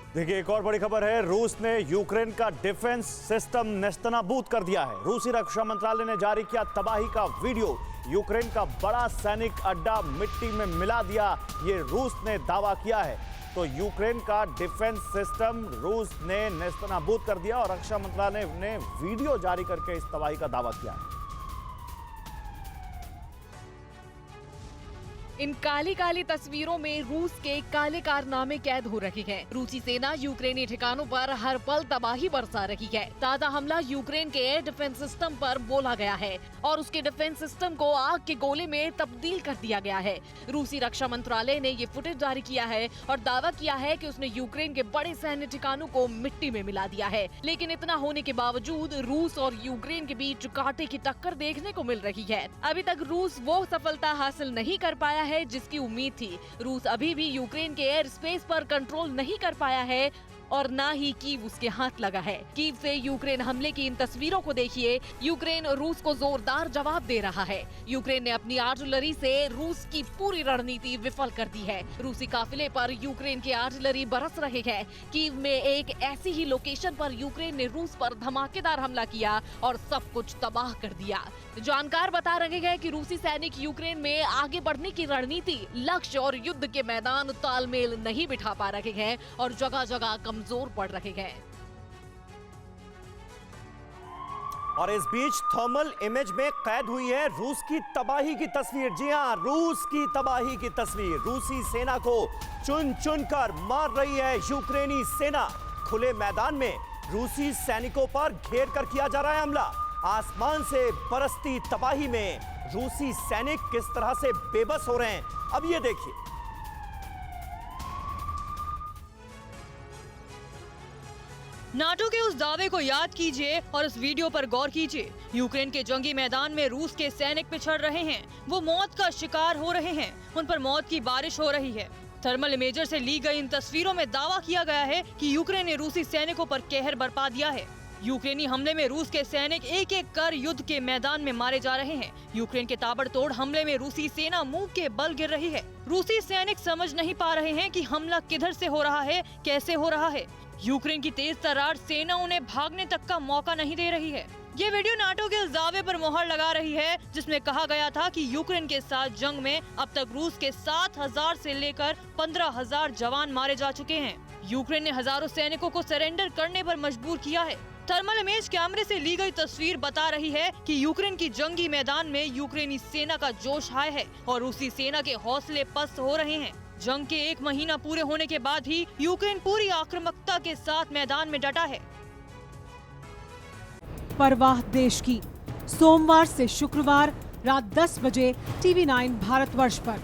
देखिए, एक और बड़ी खबर है। रूस ने यूक्रेन का डिफेंस सिस्टम नेस्तनाबूद कर दिया है। रूसी रक्षा मंत्रालय ने जारी किया तबाही का वीडियो। यूक्रेन का बड़ा सैनिक अड्डा मिट्टी में मिला दिया, ये रूस ने दावा किया है। तो यूक्रेन का डिफेंस सिस्टम रूस ने नेस्तनाबूद कर दिया और रक्षा मंत्रालय ने वीडियो जारी करके इस तबाही का दावा किया है। इन काली काली तस्वीरों में रूस के काले कारनामे कैद हो रहे हैं। रूसी सेना यूक्रेनी ठिकानों पर हर पल तबाही बरसा रही है। ताजा हमला यूक्रेन के एयर डिफेंस सिस्टम पर बोला गया है और उसके डिफेंस सिस्टम को आग के गोले में तब्दील कर दिया गया है। रूसी रक्षा मंत्रालय ने ये फुटेज जारी किया है और दावा किया है कि उसने यूक्रेन के बड़े सैन्य ठिकानों को मिट्टी में मिला दिया है। लेकिन इतना होने के बावजूद रूस और यूक्रेन के बीच कांटे की टक्कर देखने को मिल रही है। अभी तक रूस वो सफलता हासिल नहीं कर पाया है जिसकी उम्मीद थी। रूस अभी भी यूक्रेन के एयर स्पेस पर कंट्रोल नहीं कर पाया है और ना ही कीव उसके हाथ लगा है। कीव से यूक्रेन हमले की इन तस्वीरों को देखिए। यूक्रेन रूस को जोरदार जवाब दे रहा है। यूक्रेन ने अपनी आर्टिलरी से रूस की पूरी रणनीति विफल कर दी है। रूसी काफिले पर यूक्रेन के आर्टिलरी बरस रहे हैं। कीव में एक ऐसी ही लोकेशन पर यूक्रेन ने रूस पर धमाकेदार हमला किया और सब कुछ तबाह कर दिया। जानकार बता रहे हैं कि रूसी सैनिक यूक्रेन में आगे बढ़ने की रणनीति, लक्ष्य और युद्ध के मैदान तालमेल नहीं बिठा पा रहे हैं और जगह जगह कमजोर पड़ रहे हैं। और इस बीच थर्मल इमेज में कैद हुई है रूस की तबाही की तस्वीर। जी हां, रूस की तबाही की तस्वीर। रूसी सेना को चुन चुन कर मार रही है यूक्रेनी सेना। खुले मैदान में रूसी सैनिकों पर घेर कर किया जा रहा है हमला। आसमान से बरसती तबाही में रूसी सैनिक किस तरह से बेबस हो रहे हैं, अब ये देखिए। नाटो के उस दावे को याद कीजिए और इस वीडियो पर गौर कीजिए। यूक्रेन के जंगी मैदान में रूस के सैनिक पिछड़ रहे हैं। वो मौत का शिकार हो रहे हैं। उन पर मौत की बारिश हो रही है। थर्मल इमेजर से ली गई इन तस्वीरों में दावा किया गया है कि यूक्रेन ने रूसी सैनिकों पर कहर बरपा दिया है। यूक्रेनी हमले में रूस के सैनिक एक एक कर युद्ध के मैदान में मारे जा रहे हैं। यूक्रेन के ताबड़तोड़ हमले में रूसी सेना मुंह के बल गिर रही है। रूसी सैनिक समझ नहीं पा रहे हैं कि हमला किधर से हो रहा है, कैसे हो रहा है। यूक्रेन की तेज तर्रार सेना उन्हें भागने तक का मौका नहीं दे रही है। ये वीडियो नाटो के उस दावे पर मोहर लगा रही है जिसमें कहा गया था कि यूक्रेन के साथ जंग में अब तक रूस के 7,000 से लेकर 15,000 जवान मारे जा चुके हैं। यूक्रेन ने हजारों सैनिकों को सरेंडर करने पर मजबूर किया है। थर्मल इमेज कैमरे से ली गई तस्वीर बता रही है कि यूक्रेन की जंगी मैदान में यूक्रेनी सेना का जोश हाय है और रूसी सेना के हौसले पस्त हो रहे हैं। जंग के 1 महीना पूरे होने के बाद भी यूक्रेन पूरी आक्रामकता के साथ मैदान में डटा है। परवाह देश की, सोमवार से शुक्रवार रात 10 बजे TV9 भारतवर्ष पर।